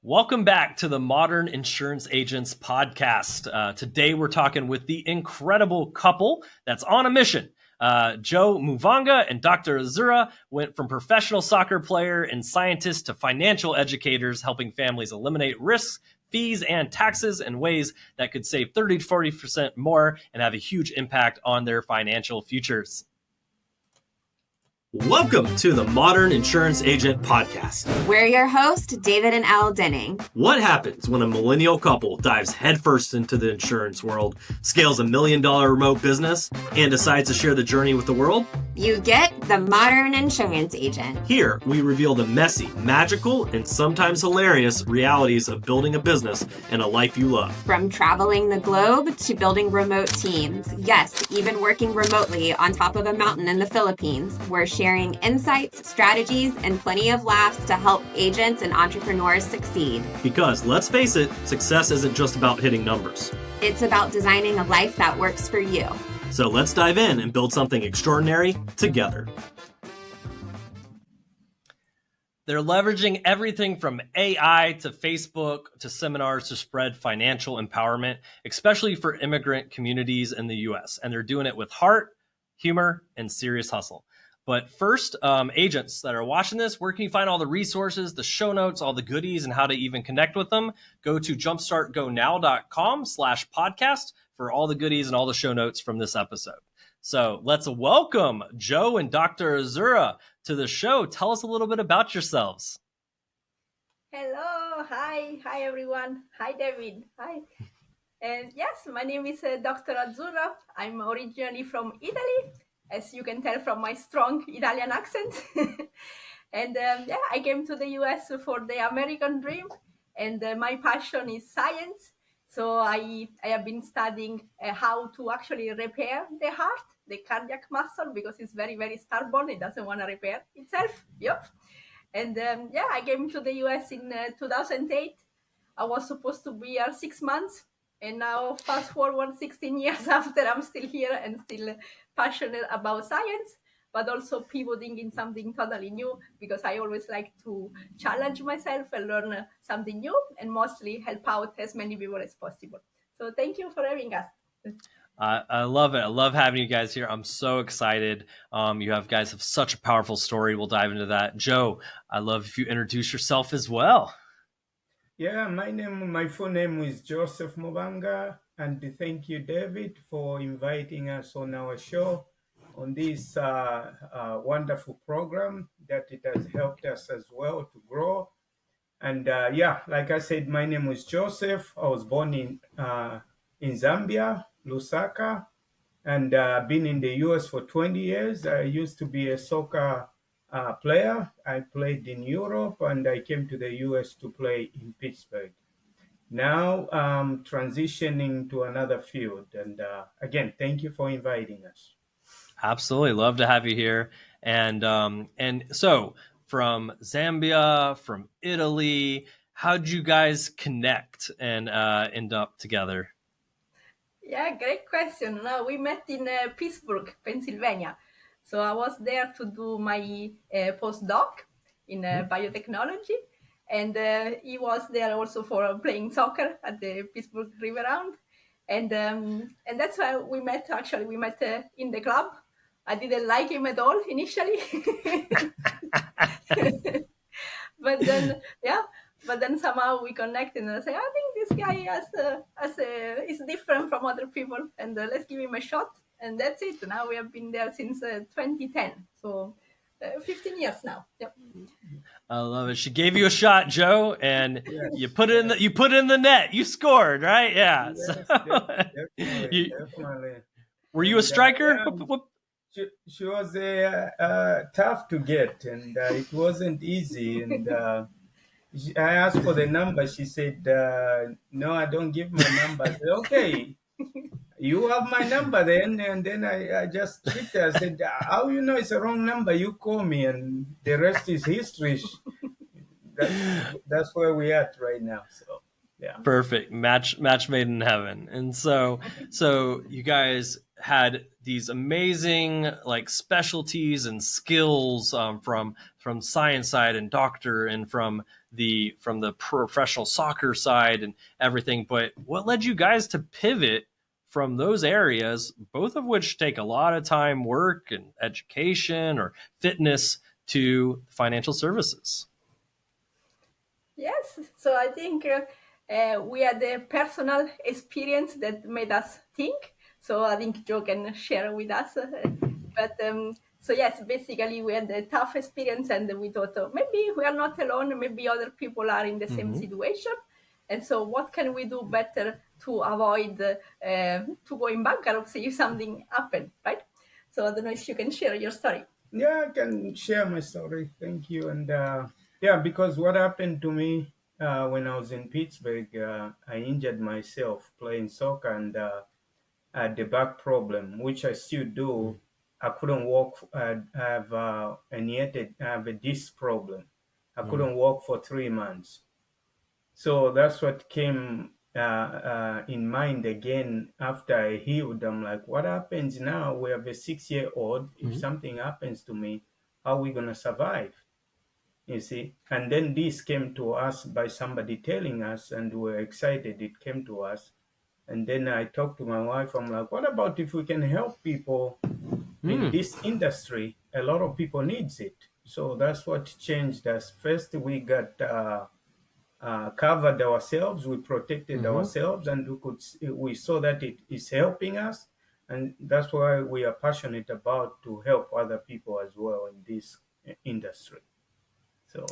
Welcome back to the Modern Insurance Agents podcast. Today we're talking with the incredible couple that's on a mission. Joe Mubanga and Dr. Azzura went from professional soccer player and scientist to financial educators, helping families eliminate risks, fees, and taxes in ways that could save 30 to 40% more and have a huge impact on their financial futures. Welcome to the Modern Insurance Agent Podcast. We're your hosts, David and Al Denning. What happens when a millennial couple dives headfirst into the insurance world, scales $1 million remote business, and decides to share the journey with the world? You get the Modern Insurance Agent. Here, we reveal the messy, magical, and sometimes hilarious realities of building a business and a life you love. From traveling the globe to building remote teams. Yes, even working remotely on top of a mountain in the Philippines. We're sharing insights, strategies, and plenty of laughs to help agents and entrepreneurs succeed. Because, let's face it, success isn't just about hitting numbers. It's about designing a life that works for you. So let's dive in and build something extraordinary together. They're leveraging everything from AI to Facebook to seminars to spread financial empowerment, especially for immigrant communities in the US. And they're doing it with heart, humor, and serious hustle. But first, agents that are watching this, where can you find all the resources, the show notes, all the goodies, and how to even connect with them? Go to jumpstartgonow.com/podcast for all the goodies and all the show notes from this episode. So let's welcome Joe and Dr. Azzura to the show. Tell us a little bit about yourselves. Hello. Hi, everyone. Hi, David. Hi. And yes, my name is Dr. Azzura. I'm originally from Italy, as you can tell from my strong Italian accent. And I came to the US for the American dream, and my passion is science. So I have been studying how to actually repair the heart, the cardiac muscle, because it's very, very stubborn. It doesn't want to repair itself. Yep. And I came to the US in 2008. I was supposed to be here 6 months. And now, fast forward 16 years after, I'm still here and still passionate about science, but also pivoting in something totally new, because I always like to challenge myself and learn something new and mostly help out as many people as possible. So thank you for having us. I love it. I love having you guys here. I'm so excited. You guys have such a powerful story. We'll dive into that. Joe, I love if you introduce yourself as well. Yeah, my full name is Joseph Mubanga, and thank you, David, for inviting us on our show on this wonderful program that it has helped us as well to grow. And like I said, my name was Joseph. I was born in Zambia, Lusaka, and been in the US for 20 years. I used to be a soccer player. I played in Europe, and I came to the US to play in Pittsburgh. Now I'm transitioning to another field. And again, thank you for inviting us. Absolutely. Love to have you here. And so from Zambia, from Italy, how'd you guys connect and end up together? Yeah, great question. No, we met in Pittsburgh, Pennsylvania. So I was there to do my postdoc in biotechnology, and he was there also for playing soccer at the Pittsburgh River Round, and that's why we met. Actually, we met in the club. I didn't like him at all initially, but then somehow we connected, and I said, I think this guy is different from other people, and let's give him a shot. And that's it. Now we have been there since 2010. So 15 years now. Yep. I love it. She gave you a shot, Joe, and yes, you put it in the net. You scored, right? Yeah. Yes, so, definitely. Were you a striker? She was tough to get, and it wasn't easy. And I asked for the number. She said, "No, I don't give my number." I said, "Okay. You have my number then," and then I just tricked her. I said, "How you know it's a wrong number? You call me," and the rest is history. That's where we're at right now. So yeah, perfect match made in heaven. And so you guys had these amazing like specialties and skills from science side and doctor and from the professional soccer side and everything. But what led you guys to pivot from those areas, both of which take a lot of time, work and education or fitness, to financial services? Yes, so I think we had a personal experience that made us think. So I think Joe can share with us. So yes, basically we had a tough experience, and we thought, oh, maybe we are not alone. Maybe other people are in the same situation. And so, what can we do better to avoid to going bankruptcy if something happened, right? So I don't know if you can share your story. Yeah, I can share my story. Thank you. And yeah, because what happened to me when I was in Pittsburgh, I injured myself playing soccer, and had the back problem, which I still do. I couldn't walk. I have I have a disc problem. I couldn't walk for 3 months. So that's what came in mind again after I healed. I'm like, what happens now? We have a 6-year-old. If something happens to me, how are we going to survive? You see? And then this came to us by somebody telling us, and we were excited it came to us. And then I talked to my wife. I'm like, what about if we can help people in this industry? A lot of people needs it. So that's what changed us. First, we got covered ourselves, we protected ourselves, and we saw that it is helping us, and that's why we are passionate about to help other people as well in this industry. So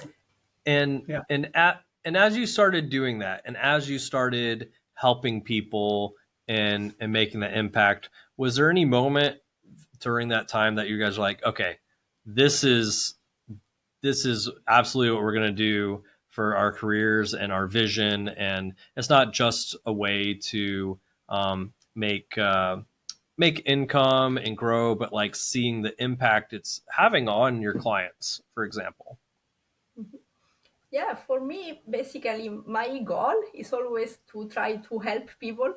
And yeah, and as you started doing that, and as you started helping people and making that impact, was there any moment during that time that you guys were like, okay, this is absolutely what we're going to do for our careers and our vision, and it's not just a way to make income and grow, but like seeing the impact it's having on your clients, for example? Yeah, for me, basically, my goal is always to try to help people.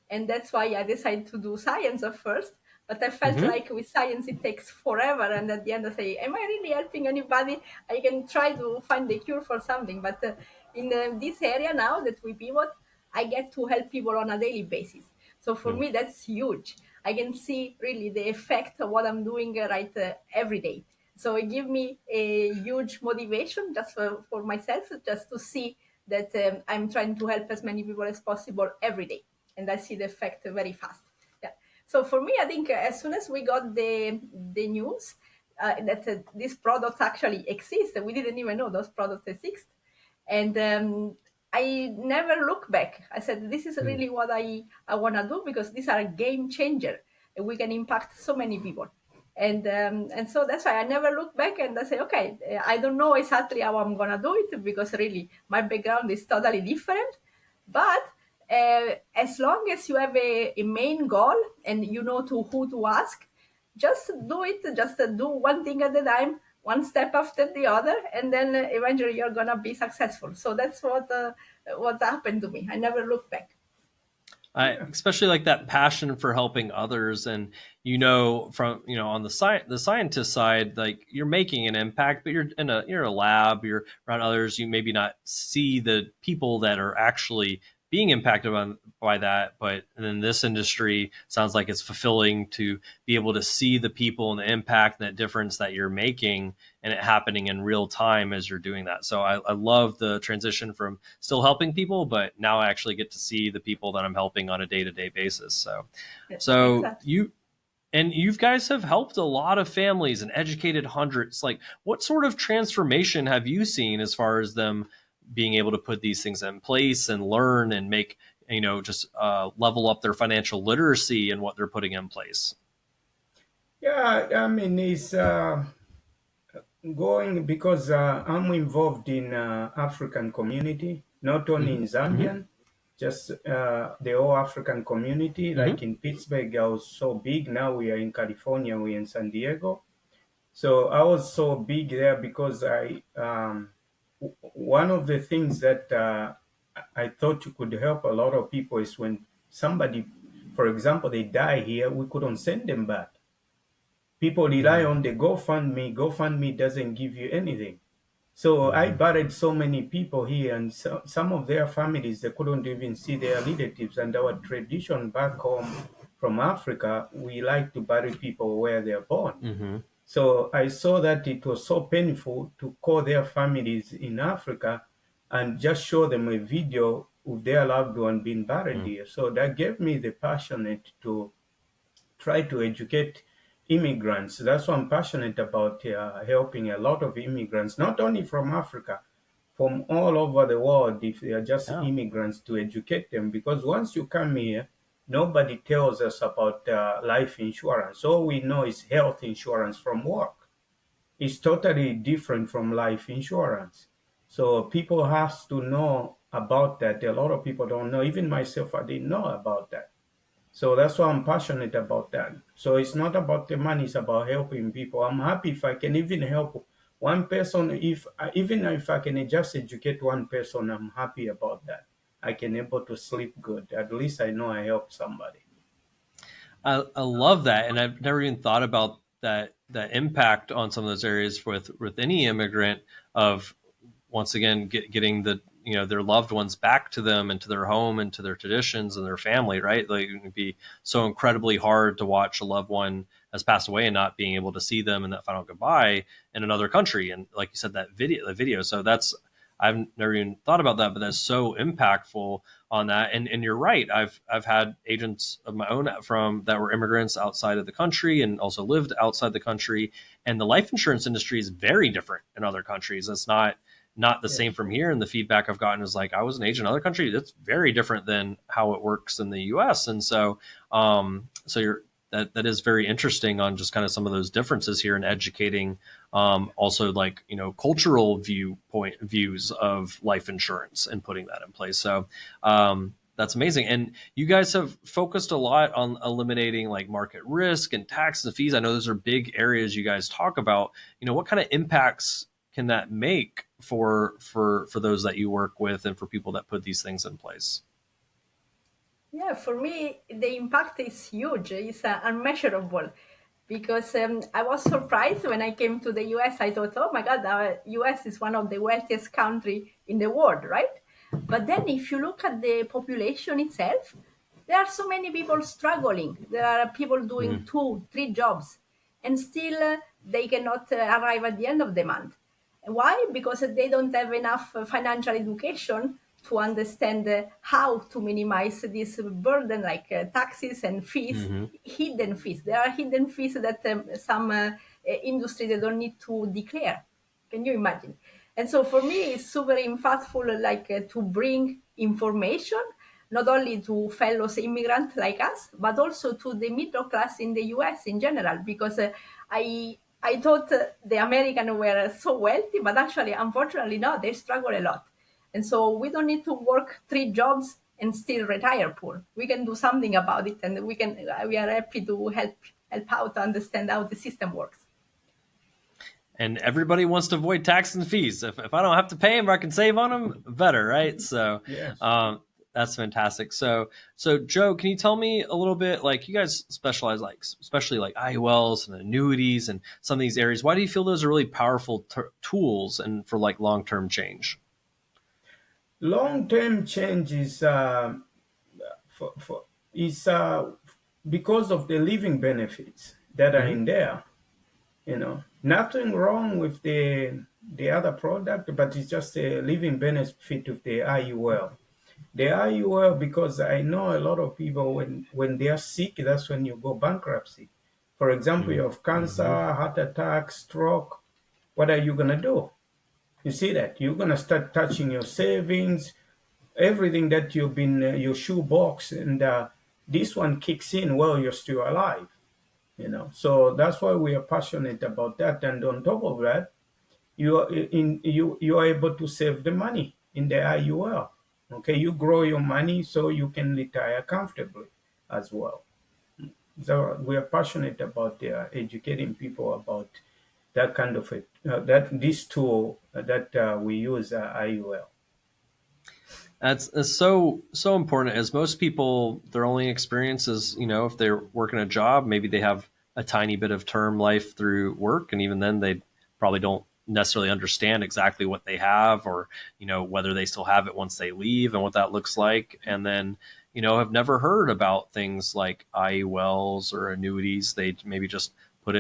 And that's why I decided to do science at first. But I felt like with science, it takes forever. And at the end, I say, am I really helping anybody? I can try to find the cure for something. But in this area now that we pivot, I get to help people on a daily basis. So for me, that's huge. I can see really the effect of what I'm doing every day. So it gave me a huge motivation just for myself, just to see that I'm trying to help as many people as possible every day. And I see the effect very fast. Yeah. So for me, I think as soon as we got the news that these products actually exist, we didn't even know those products exist. And I never look back. I said, this is really what I want to do, because these are a game changer. We can impact so many people. And so that's why I never look back, and I say, okay, I don't know exactly how I'm gonna do it, because really my background is totally different. But as long as you have a main goal and you know to who to ask, just do it. Just do one thing at a time, one step after the other, and then eventually you're gonna be successful. So that's what happened to me. I never look back. I especially like that passion for helping others, and from on the scientist side, like you're making an impact, but you're a lab, you're around others, you maybe not see the people that are actually being impacted by that. But in this industry, sounds like it's fulfilling to be able to see the people and the impact and that difference that you're making, and it happening in real time as you're doing that. So I love the transition from still helping people, but now I actually get to see the people that I'm helping on a day-to-day basis. So Exactly. you guys have helped a lot of families and educated hundreds. Like, what sort of transformation have you seen as far as them being able to put these things in place and learn and make, just level up their financial literacy and what they're putting in place? yeah. I mean, it's going because I'm involved in African community, not only in Zambian, just the whole African community. Like in Pittsburgh, I was so big. Now we are in California, we're in San Diego. So I was so big there because one of the things that I thought you could help a lot of people is when somebody, For example, they die here, we couldn't send them back. People rely on the GoFundMe. GoFundMe doesn't give you anything. So I buried so many people here, and some of their families, they couldn't even see their relatives. And our tradition back home from Africa, we like to bury people where they're born. So I saw that it was so painful to call their families in Africa and just show them a video of their loved one being buried here. So that gave me the passionate to try to educate immigrants. That's what I'm passionate about, helping a lot of immigrants, not only from Africa, from all over the world, if they are just immigrants, to educate them. Because once you come here, nobody tells us about life insurance. All we know is health insurance from work. It's totally different from life insurance. So people have to know about that. A lot of people don't know. Even myself, I didn't know about that. So that's why I'm passionate about that. So it's not about the money, it's about helping people. I'm happy if I can even help one person. Even if I can just educate one person, I'm happy about that. I can able to sleep good. At least I know I helped somebody. I love that, and I've never even thought about that impact on some of those areas with any immigrant of, once again, getting the their loved ones back to them and to their home and to their traditions and their family, right? Like, it would be so incredibly hard to watch a loved one has passed away and not being able to see them in that final goodbye in another country. And like you said, the video. So I've never even thought about that, but that's so impactful on that. And you're right. I've had agents of my own that were immigrants outside of the country and also lived outside the country. And the life insurance industry is very different in other countries. It's not the same from here. And the feedback I've gotten is like, I was an agent in other countries. It's very different than how it works in the US. And so, that is very interesting on just kind of some of those differences here, and educating, also, like, cultural views of life insurance and putting that in place. So, that's amazing. And you guys have focused a lot on eliminating like market risk and taxes and fees. I know those are big areas you guys talk about. What kind of impacts can that make for those that you work with and for people that put these things in place? Yeah, for me, the impact is huge. It's unmeasurable, because I was surprised when I came to the US. I thought, oh my God, the US is one of the wealthiest country in the world, right? But then if you look at the population itself, there are so many people struggling. There are people doing 2, 3 jobs, and still they cannot arrive at the end of the month. Why? Because they don't have enough financial education to understand how to minimize this burden, like taxes and fees, hidden fees. There are hidden fees that some industry they don't need to declare. Can you imagine? And so for me, it's super impactful, like to bring information not only to fellows immigrants like us, but also to the middle class in the US in general, because I thought the Americans were so wealthy, but actually, unfortunately, no, they struggle a lot. And so we don't need to work 3 jobs and still retire poor. We can do something about it, and we are happy to help out to understand how the system works. And everybody wants to avoid taxes and fees. If I don't have to pay them, I can save on them, better, right? So, Yes. that's fantastic. So Joe, can you tell me a little bit, like, you guys specialize, like, especially like IULs and annuities and some of these areas. Why do you feel those are really powerful tools and for like long-term change? Long-term change is because of the living benefits that are in there. Nothing wrong with the other product, but it's just a living benefit of the IUL. The IUL, because I know a lot of people, when they are sick, that's when you go bankruptcy. For example, you have cancer, heart attack, stroke. What are you going to do? You see that? You're going to start touching your savings, everything that you've been, your shoebox, and this one kicks in while you're still alive. So that's why we are passionate about that. And on top of that, you are able to save the money in the IUL. Okay, you grow your money so you can retire comfortably as well. So we are passionate about educating people about that kind of this tool that we use, IUL. That's so important, as most people, their only experience is, if they're working a job, maybe they have a tiny bit of term life through work, and even then they probably don't necessarily understand exactly what they have, or whether they still have it once they leave and what that looks like. And then have never heard about things like IULs or annuities. They maybe just put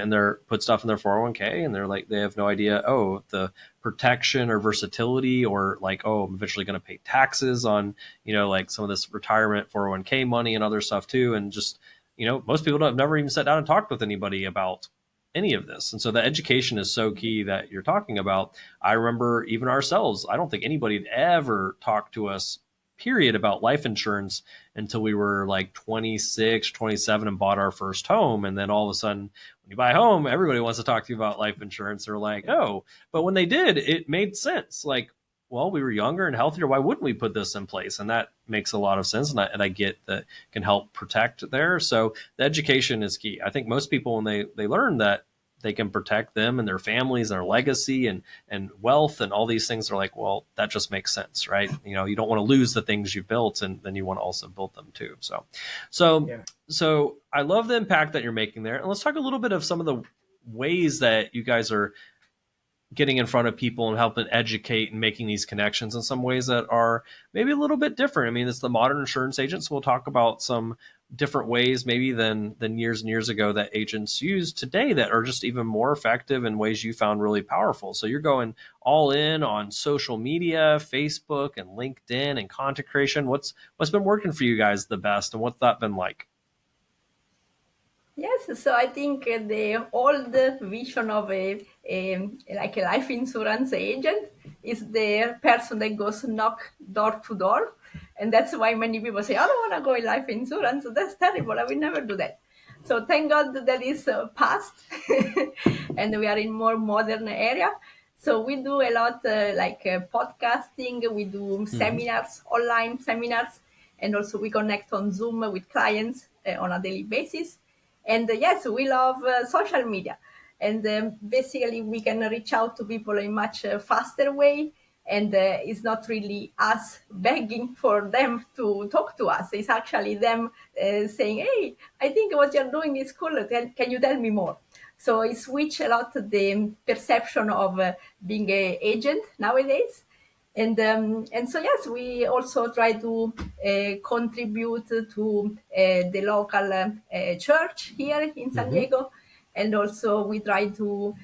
stuff in their 401k, and they're like, they have no idea, the protection or versatility, or like, I'm eventually going to pay taxes on, like some of this retirement 401k money and other stuff too. And just, most people have never even sat down and talked with anybody about any of this. And so the education is so key that you're talking about. I remember even ourselves, I don't think anybody had ever talked to us period about life insurance until we were like 26, 27 and bought our first home. And then all of a sudden, when you buy a home, everybody wants to talk to you about life insurance. They're like, but when they did, it made sense. Like, well, we were younger and healthier. Why wouldn't we put this in place? And that makes a lot of sense. And I get that can help protect there. So the education is key. I think most people, when they learn that they can protect them and their families, and their legacy and wealth and all these things, are like, well, that just makes sense, right? You don't want to lose the things you built, and then you want to also build them too. So I love the impact that you're making there. And let's talk a little bit of some of the ways that you guys are getting in front of people and helping educate and making these connections in some ways that are maybe a little bit different. I mean, it's the modern insurance agent, so we'll talk about some different ways maybe than years and years ago that agents use today that are just even more effective in ways you found really powerful. So you're going all in on social media, Facebook and LinkedIn and content creation. What's been working for you guys the best, and what's that been like? Yes, so I think the old vision of like a life insurance agent is the person that goes knock door to door, and that's why many people say, "I don't want to go in life insurance. That's terrible. I will never do that." So thank God that is past, and we are in more modern area. So we do a lot podcasting. We do seminars, online seminars, and also we connect on Zoom with clients on a daily basis. And yes, we love social media. And basically, we can reach out to people in a much faster way. And it's not really us begging for them to talk to us. It's actually them saying, "Hey, I think what you're doing is cool. Can you tell me more?" So it switched a lot the perception of being an agent nowadays. And so yes, we also try to contribute to the local church here in San Diego, and also we try to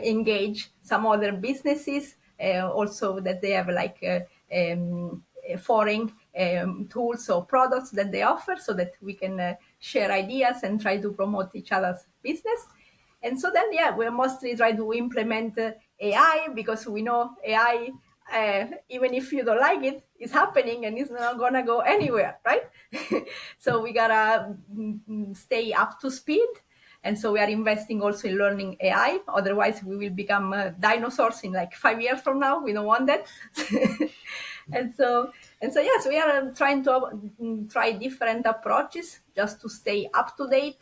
engage some other businesses also that they have foreign tools or products that they offer, so that we can share ideas and try to promote each other's business. And so then, we mostly try to implement AI, because we know AI, even if you don't like it, it's happening and it's not gonna go anywhere, right? So we gotta stay up to speed. And so we are investing also in learning AI. Otherwise, we will become dinosaurs in like 5 years from now. We don't want that. And so yes, we are trying to try different approaches just to stay up to date.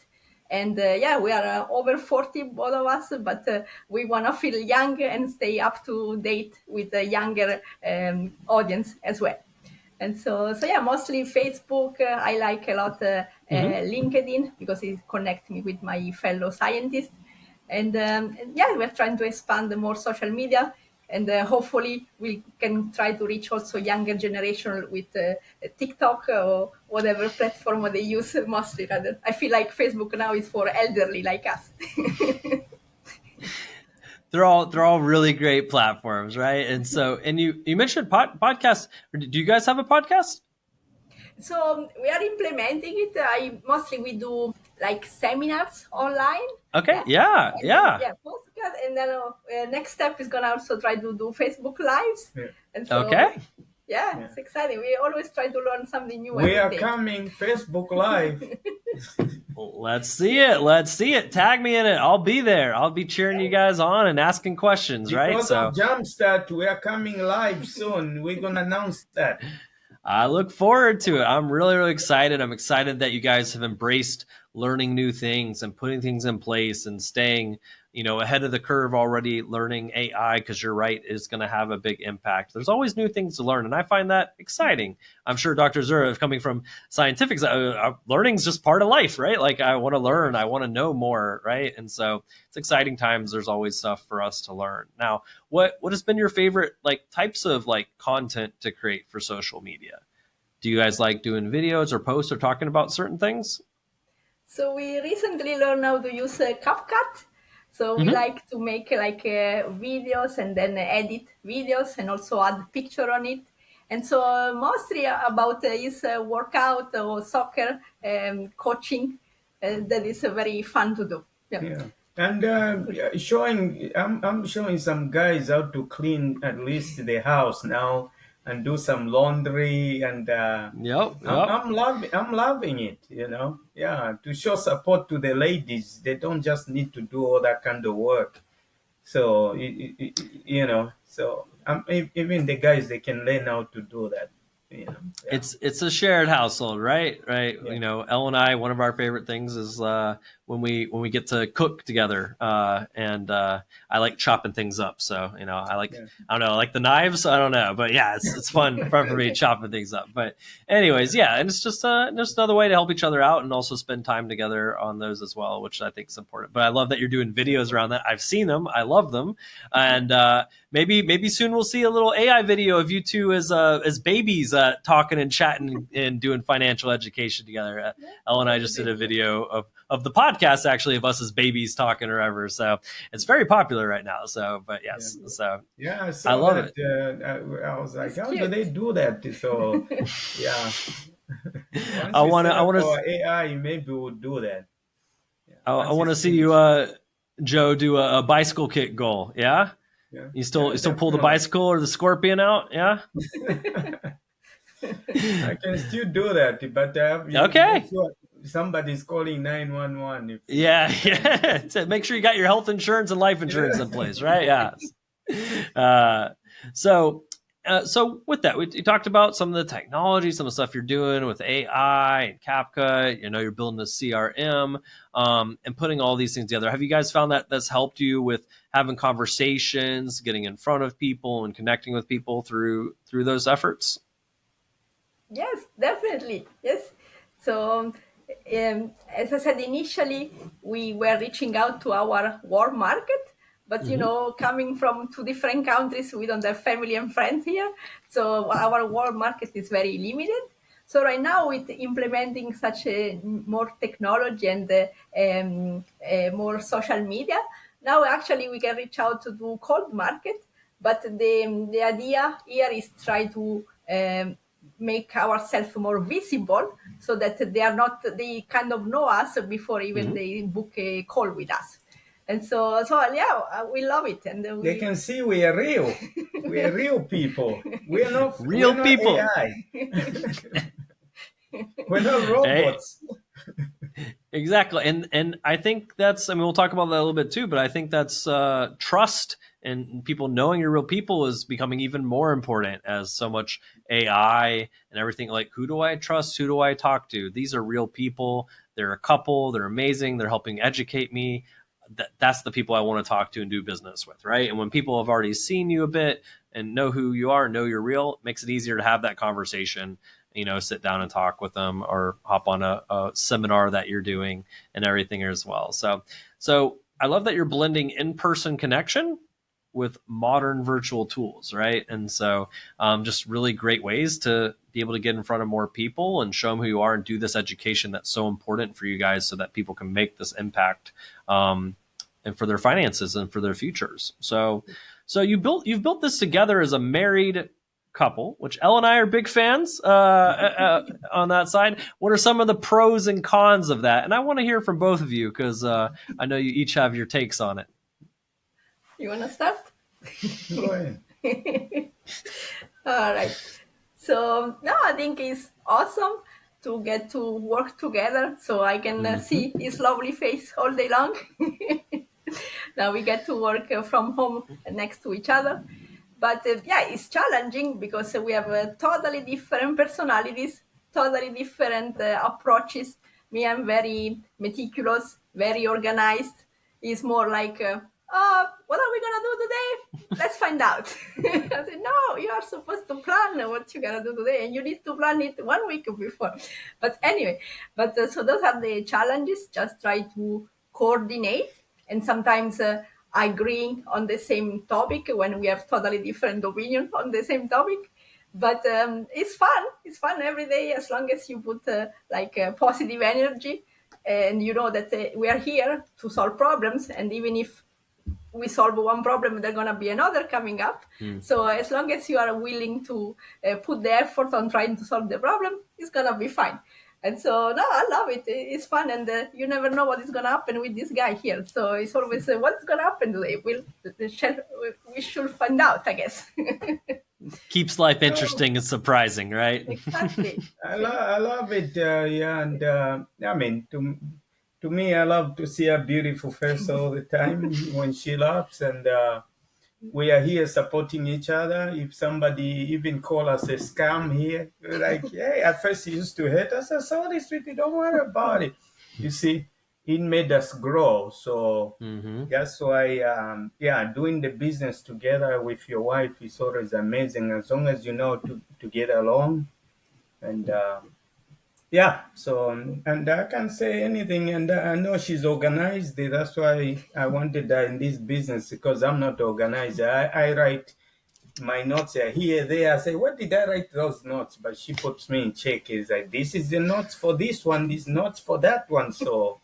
And we are over 40, both of us, but we want to feel young and stay up to date with a younger audience as well. And so mostly Facebook. I like a lot LinkedIn, because it connects me with my fellow scientists. And we're trying to expand the more social media. And hopefully we can try to reach also younger generation with TikTok or whatever platform they use mostly. Rather, I feel like Facebook now is for elderly like us. They're all really great platforms, right? And so, and you mentioned podcasts. Do you guys have a podcast? So we are implementing it. We do like seminars online. Okay. Yeah. Podcast, and then next step is gonna also try to do Facebook lives. Yeah. And so, okay. Yeah, it's exciting. We always try to learn something new. We are coming Facebook Live. Let's see it. Tag me in it. I'll be there. I'll be cheering you guys on and asking questions, right? Because of Jumpstart, we are coming live soon. We're going to announce that. I look forward to it. I'm really, really excited. I'm excited that you guys have embraced learning new things and putting things in place and staying ahead of the curve already learning AI, because you're right, is going to have a big impact. There's always new things to learn, and I find that exciting. I'm sure Dr. Azzura, coming from scientific, learning's just part of life, right? Like, I want to learn, I want to know more, right? And so it's exciting times. There's always stuff for us to learn. Now, what has been your favorite types of content to create for social media? Do you guys like doing videos or posts or talking about certain things? So we recently learned how to use CapCut. So we like to make videos and then edit videos and also add picture on it. And so mostly about is workout or soccer coaching. That is very fun to do. Yeah. And I'm showing some guys how to clean at least the house now and do some laundry, and Yep. I'm loving it. Yeah, to show support to the ladies. They don't just need to do all that kind of work. So so even the guys, they can learn how to do that. Yeah. It's a shared household, right? Yeah. Elle and I, one of our favorite things is when we get to cook together, and I like chopping things up. So I like, Yeah. I don't know, like the knives. I don't know, but yeah, it's fun for me chopping things up. But anyways, yeah, and it's just another way to help each other out and also spend time together on those as well, which I think is important. But I love that you're doing videos around that. I've seen them. I love them, and maybe soon we'll see a little AI video of you two as babies talking and chatting and doing financial education together. Elle and I just did a video of the podcast, actually, of us as babies talking or ever. So it's very popular right now. So, but yes, Yeah. so Yeah, I I saw love that. it. I was like, It's how do cute. they do that? So, yeah. Once I we want set up to our AI, maybe we'll do that. Yeah. I Once want to it's see you, finished. Joe, do a bicycle kick goal. Yeah, Yeah. you Yeah, still pull the definitely. bicycle or the scorpion out. Yeah. I can still do that, but you make Okay. sure somebody's calling 911 if Yeah, you don't. yeah. So make sure you got your health insurance and life insurance Yeah. in place, right? Yeah. Uh, so, so with that, we talked about some of the technology, some of the stuff you're doing with AI and CapCut. You're building a CRM, and putting all these things together. Have you guys found that that's helped you with having conversations, getting in front of people, and connecting with people through those efforts? Yes, definitely. Yes. So, as I said initially, we were reaching out to our warm market, but coming from two different countries, we don't have family and friends here. So our warm market is very limited. So right now, with implementing such a more technology and more social media, now actually we can reach out to do cold market. But the idea here is try to make ourselves more visible so that they kind of know us before even they book a call with us. And so yeah, we love it. And They we can see we are real. We are real people. We're Real not people. AI. We're not Hey, robots. exactly. And I think we'll talk about that a little bit too, but I think that's trust and people knowing you're real people is becoming even more important as so much AI and everything. Like, who do I trust? Who do I talk to? These are real people. They're a couple. They're amazing. They're helping educate me. That's the people I want to talk to and do business with, right? And when people have already seen you a bit and know who you are, know you're real, it makes it easier to have that conversation, sit down and talk with them or hop on a seminar that you're doing and everything as well. So I love that you're blending in-person connection with modern virtual tools, right? And so just really great ways to be able to get in front of more people and show them who you are and do this education that's so important for you guys so that people can make this impact, and for their finances and for their futures. So you've built this together as a married couple, which Elle and I are big fans on that side. What are some of the pros and cons of that? And I want to hear from both of you because I know you each have your takes on it. You want to start? Go ahead. All right. So no, I think it's awesome to get to work together so I can see his lovely face all day long. Now we get to work from home next to each other. But yeah, it's challenging because we have totally different personalities, totally different approaches. Me, I'm very meticulous, very organized. is more like, what are we gonna do today? Let's find out. I said, no, you are supposed to plan what you're gonna do today, and you need to plan it 1 week before. But anyway, so those are the challenges. Just try to coordinate, and sometimes agreeing on the same topic when we have totally different opinion on the same topic. But it's fun. It's fun every day as long as you put positive energy, and you know that we are here to solve problems. And even if we solve one problem, there's gonna be another coming up. So as long as you are willing to put the effort on trying to solve the problem, it's gonna be fine. And so, no, I love it. It's fun, and you never know what is gonna happen with this guy here. So it's always what's gonna happen today. We should find out, I guess. Keeps life interesting and surprising, right? Exactly. I love it. Yeah, and I mean, to me, I love to see a beautiful face all the time when she laughs, and we are here supporting each other. If somebody even call us a scam here, we're like, hey, at first he used to hate us. I said, sorry, sweetie, don't worry about it. You see, it made us grow. So that's why, doing the business together with your wife is always amazing, as long as you know to get along. And so, and I can't say anything, and I know she's organized. That's why I wanted her in this business, because I'm not organized. I write my notes here, there. I say, what did I write those notes? But she puts me in check. It's like, this is the notes for this one, these notes for that one. So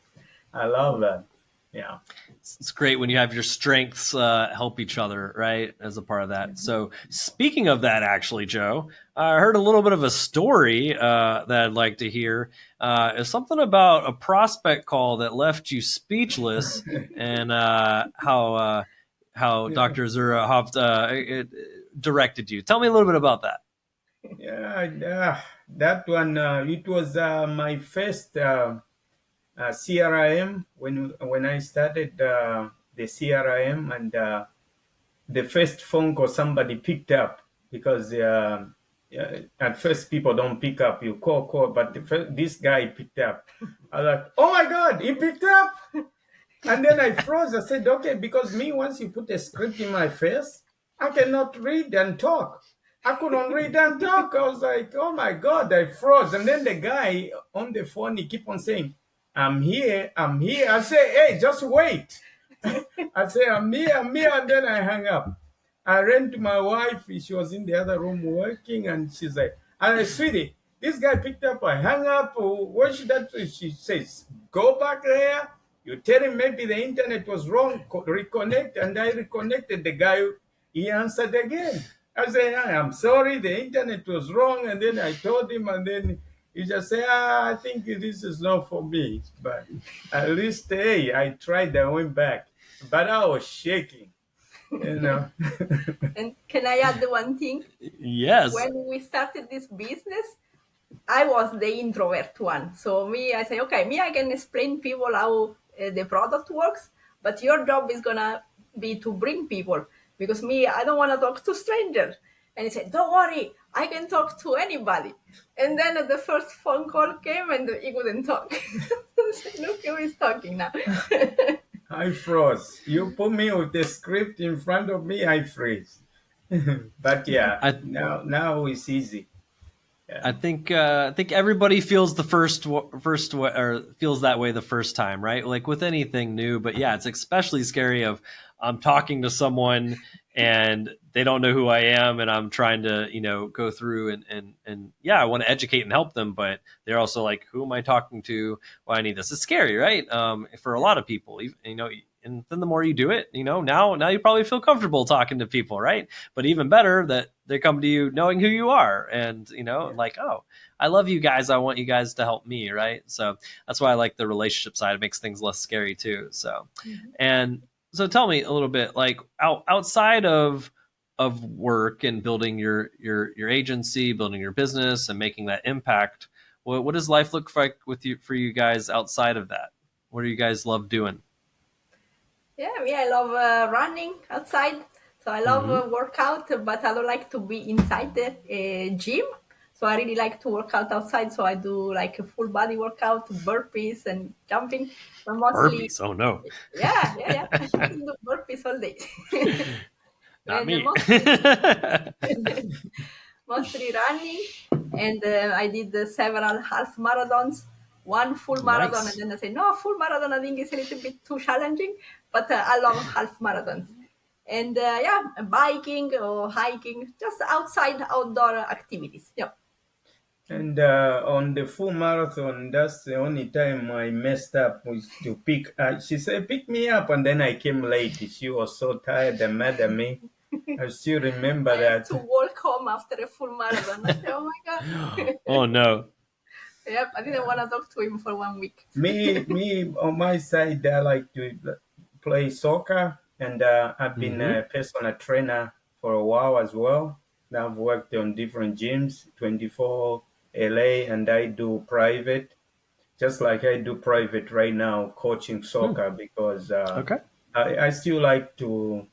I love that. Yeah. It's great when you have your strengths help each other, right, as a part of that. So speaking of that, actually, Joe, I heard a little bit of a story that I'd like to hear. It's something about a prospect call that left you speechless, and how Dr. Azzura it directed you. Tell me a little bit about that. Yeah, that one, it was my first CRIM when I started the CRIM, and the first phone call somebody picked up, because at first people don't pick up. You call, but this guy picked up. I was like, oh my God, he picked up. And then I froze. I said, okay, because me, once you put a script in my face, I cannot read and talk. I couldn't read and talk. I was like, oh my God, I froze. And then the guy on the phone, he keep on saying, I'm here. I say, hey, just wait. I say, I'm here. And then I hung up. I ran to my wife. She was in the other room working, and she's like, sweetie, this guy picked up. I hung up. What should that do? She says, go back there. You tell him maybe the internet was wrong. Reconnect. And I reconnected the guy. He answered again. I said, I'm sorry, the internet was wrong. And then I told him, and then he just said, I think this is not for me. But at least, hey, I tried. I went back. But I was shaking, you know. And can I add one thing? Yes. When we started this business, I was the introvert one. So I say, okay, I can explain people how the product works, but your job is gonna be to bring people, because I don't want to talk to strangers. And he said, don't worry, I can talk to anybody. And then the first phone call came, and he couldn't talk. Look who is talking now. I froze. You put me with the script in front of me, I freeze. But yeah, now it's easy. Yeah. I think everybody feels the first or feels that way the first time, right? Like with anything new. But yeah, it's especially scary of I'm talking to someone and they don't know who I am, and I'm trying to go through and yeah, I want to educate and help them, but they're also like, who am I talking to? Well, I need this. It's scary, right? For a lot of people, and then the more you do it, now you probably feel comfortable talking to people, right? But even better that they come to you knowing who you are, and like, oh, I love you guys. I want you guys to help me, right? So that's why I like the relationship side. It makes things less scary too. So, and so tell me a little bit, like outside of work and building your agency, building your business, and making that impact. What does life look like for you guys outside of that? What do you guys love doing? Yeah, I love running outside. So I love workout, but I don't like to be inside the gym. So I really like to work out outside. So I do like a full body workout, burpees and jumping. But mostly, Burpees. Oh no, yeah. I can do burpees all day. not And me. mostly running. And I did several half marathons, one full marathon, and Nice. then I say, no, full marathon I think is a little bit too challenging, but I love half marathons. And yeah, biking or hiking, just outside outdoor activities. Yeah. And on the full marathon, that's the only time I messed up was to pick. She said, "Pick me up," and then I came late. She was so tired and mad at me. I still remember I have that. to walk home after a full marathon. I say, oh my God. Oh no. Yep, I didn't want to talk to him for 1 week. Me on my side, I like to play soccer, and I've been Mm-hmm. a personal trainer for a while as well. I've worked on different gyms, 24 LA, and I do private, just like I do private right now, coaching soccer because Okay. I still like to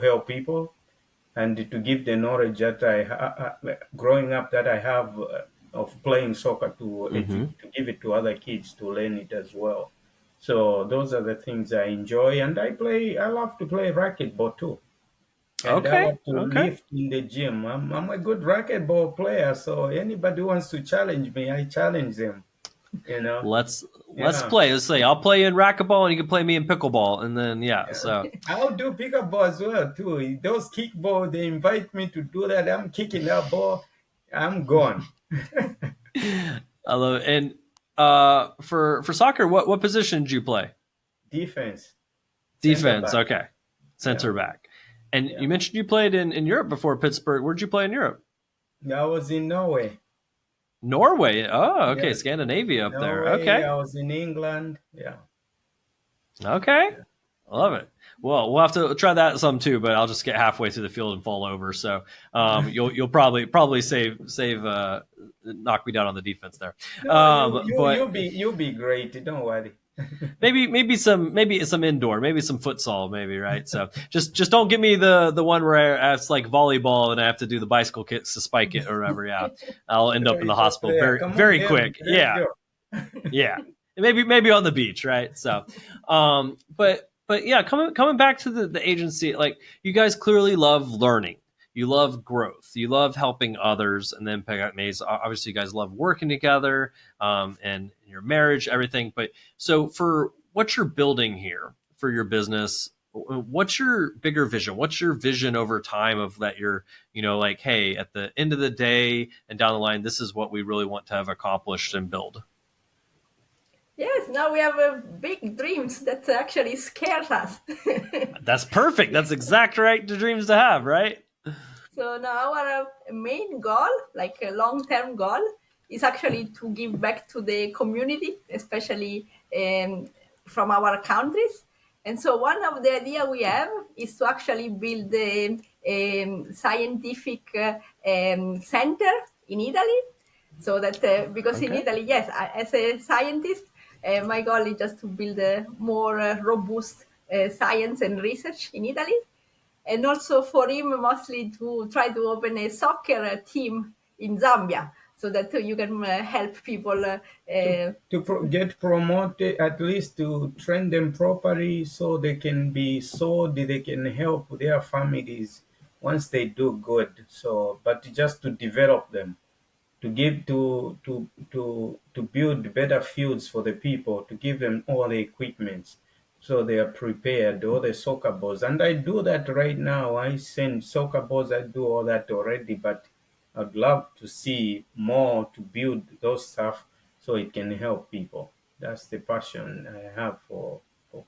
help people and to give the knowledge that growing up that I have of playing soccer Mm-hmm. to give it to other kids to learn it as well. So those are the things I enjoy, and I love to play racquetball too, and I Okay. love to Okay. lift in the gym. I'm a good racquetball player, so anybody who wants to challenge me, I challenge them. You know, Let's yeah. play. Let's say I'll play in racquetball and you can play me in pickleball, and then yeah. So I'll do pickleball as well too. Those kickball, they invite me to do that. I'm kicking that ball. I'm gone. I love it. And for soccer, what position did you play? Defense, center Defense. back. Okay. Yeah, Center back. And yeah. you mentioned you played in Europe before Pittsburgh. Where'd you play in Europe? I was in Norway. Norway. Oh, okay. Yes, Scandinavia up there. Norway. Okay. I was in England. Yeah. Okay. I love it. Well, we'll have to try that some too, but I'll just get halfway through the field and fall over. So you'll probably save knock me down on the defense there. No, But you'll be great. Don't worry. maybe some indoor, maybe some futsal, maybe, right? So just don't give me the one where it's like volleyball and I have to do the bicycle kicks to spike it or whatever. Yeah, I'll end up in the It's up hospital there. very Come on, very David. quick. Let's Yeah, go. yeah. Maybe on the beach, right? So, but yeah, coming back to the agency, like you guys clearly love learning. You love growth. You love helping others, and then Impact Maze. Obviously, you guys love working together, and your marriage, everything. But so for what you're building here for your business, what's your bigger vision? What's your vision over time of that you're, like, hey, at the end of the day and down the line, this is what we really want to have accomplished and build. Yes, now we have big dreams that actually scares us. That's perfect. That's exact right dreams to have, right? So now our main goal, like a long-term goal, is actually to give back to the community, especially from our countries. And so one of the idea we have is to actually build a scientific center in Italy. So that because in Okay. Italy, yes, as a scientist, my goal is just to build a more robust science and research in Italy, and also for him mostly to try to open a soccer team in Zambia so that you can help people. Get promoted, at least to train them properly so they can be sold, they can help their families once they do good. So, but just to develop them, to give to build better fields for the people, to give them all the equipment so they are prepared, all the soccer balls. And I do that right now. I send soccer balls, I do all that already, but I'd love to see more to build those stuff so it can help people. That's the passion I have for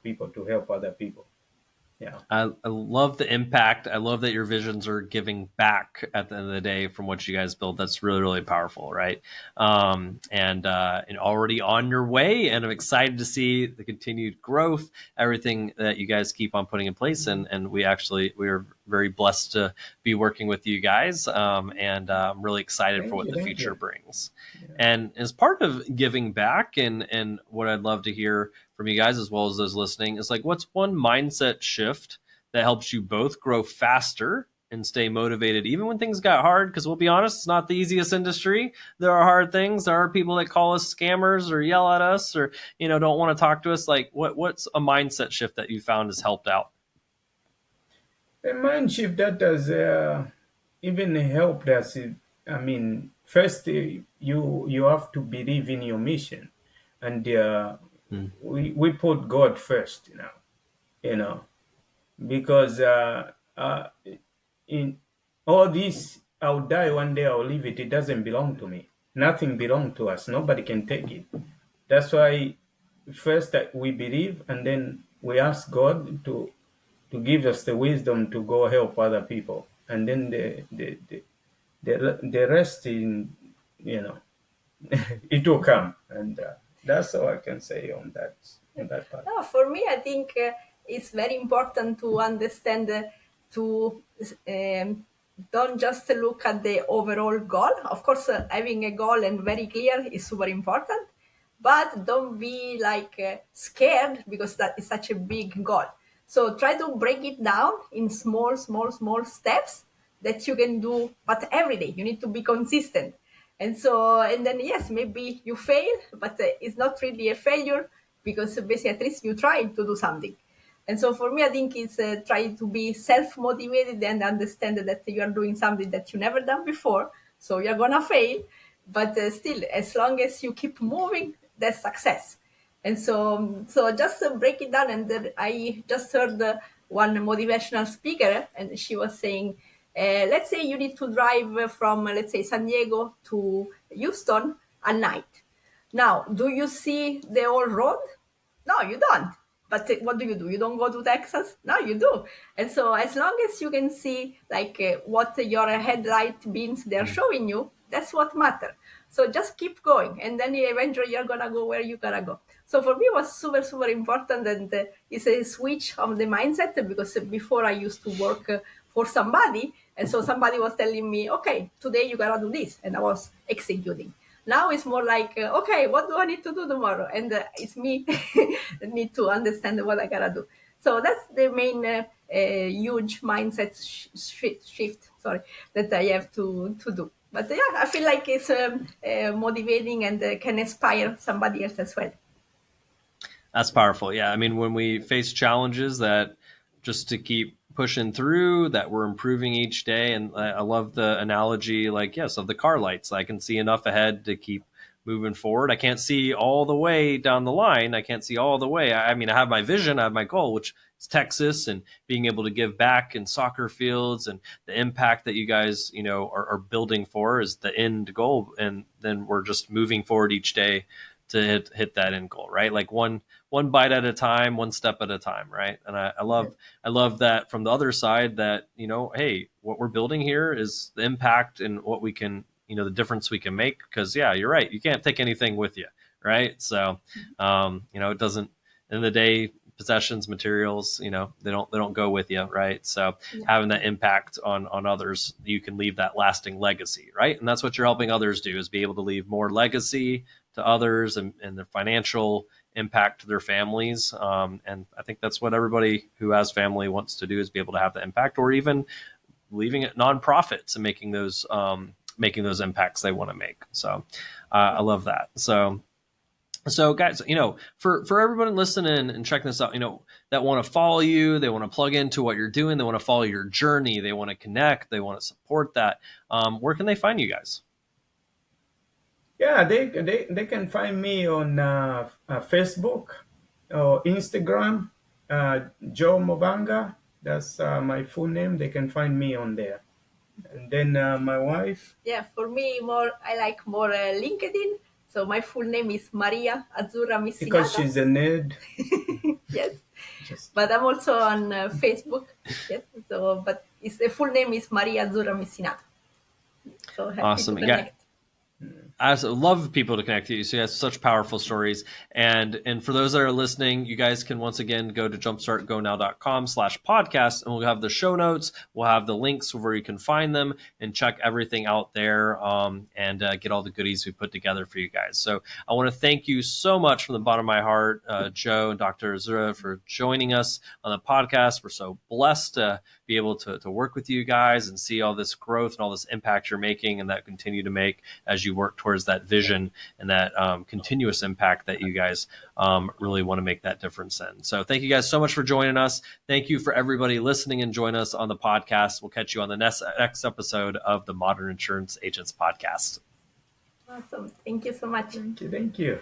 people to help other people. Yeah. I love the impact. I love that your visions are giving back at the end of the day from what you guys build. That's really, really powerful, right? And already on your way, and I'm excited to see the continued growth, everything that you guys keep on putting in place. And we are very blessed to be working with you guys. And I'm really excited for what the Thank future you. brings. Yeah. And as part of giving back, and what I'd love to hear from you guys as well as those listening is like, what's one mindset shift that helps you both grow faster and stay motivated even when things got hard, because we'll be honest, it's not the easiest industry. There are hard things. There are people that call us scammers or yell at us or don't want to talk to us. Like what's a mindset shift that you found has helped out? A mind shift that has even helped us. I mean, first you have to believe in your mission, and we put God first now. Because in all this, I'll die one day, I'll leave it. It doesn't belong to me. Nothing belongs to us. Nobody can take it. That's why first we believe, and then we ask God to give us the wisdom to go help other people, and then the rest in it will come, and that's all I can say on that part. No, for me, I think it's very important to understand to don't just look at the overall goal. Of course, having a goal and very clear is super important, but don't be like scared because that is such a big goal. So try to break it down in small steps that you can do, but every day you need to be consistent. And then yes, maybe you fail, but it's not really a failure because basically at least you tried to do something. And so for me, I think it's try to be self-motivated and understand that you are doing something that you never done before. So you're gonna fail, but still, as long as you keep moving, that's success. And so just break it down. And then I just heard one motivational speaker, and she was saying, let's say you need to drive from, let's say, San Diego to Houston at night. Now, do you see the whole road? No, you don't. But what do? You don't go to Texas? No, you do. And so as long as you can see like what your headlight beams they're showing you, that's what matters. So just keep going, and then eventually you're gonna go where you gotta go. So for me, it was super important, and it's a switch of the mindset because before I used to work for somebody, and so somebody was telling me, okay, today you gotta do this, and I was executing. Now it's more like, okay, what do I need to do tomorrow? And it's me that need to understand what I gotta do. So that's the main huge mindset shift. Sorry, that I have to do. But yeah, I feel like it's motivating and can inspire somebody else as well. That's powerful. Yeah. I mean, when we face challenges, that just to keep pushing through, that we're improving each day. And I love the analogy, like, yes, of the car lights. I can see enough ahead to keep moving forward. I can't see all the way down the line. I can't see all the way. I mean, I have my vision, I have my goal, which is Texas and being able to give back in soccer fields, and the impact that you guys, are building for is the end goal. And then we're just moving forward each day to hit that end goal, right? Like one bite at a time, one step at a time, right? And I love that from the other side, that hey, what we're building here is the impact and what we can, the difference we can make. Because yeah, you're right, you can't take anything with you, right? So it doesn't, in the day, possessions, materials, they don't go with you, right? So having that impact on others, you can leave that lasting legacy, right? And that's what you're helping others do, is be able to leave more legacy to others and the financial impact to their families. And I think that's what everybody who has family wants to do, is be able to have the impact, or even leaving it nonprofits and making those impacts they want to make. So I love that. So guys, for everybody listening and checking this out, that want to follow you, they want to plug into what you're doing, they want to follow your journey, they want to connect, they want to support that. Where can they find you guys? Yeah, they can find me on Facebook or Instagram, Joe Mubanga. That's my full name. They can find me on there. And then my wife. Yeah, for me, I like more LinkedIn. So my full name is Maria Azzura Missinata. Because she's a nerd. Yes. But I'm also on Facebook. Yes. So, but the full name is Maria Azzura Missinata. So happy Awesome. to connect. I also love people to connect to you. So you have such powerful stories. And for those that are listening, you guys can once again go to jumpstartgonow.com/podcast, and we'll have the show notes. We'll have the links where you can find them and check everything out there, and get all the goodies we put together for you guys. So I want to thank you so much from the bottom of my heart, Joe and Dr. Azzura, for joining us on the podcast. We're so blessed to be able to work with you guys and see all this growth and all this impact you're making and that continue to make as you work towards that vision and that continuous impact that you guys really want to make that difference in. So thank you guys so much for joining us. Thank you for everybody listening and join us on the podcast. We'll catch you on the next episode of the Modern Insurance Agents Podcast. Awesome. Thank you so much. Thank you.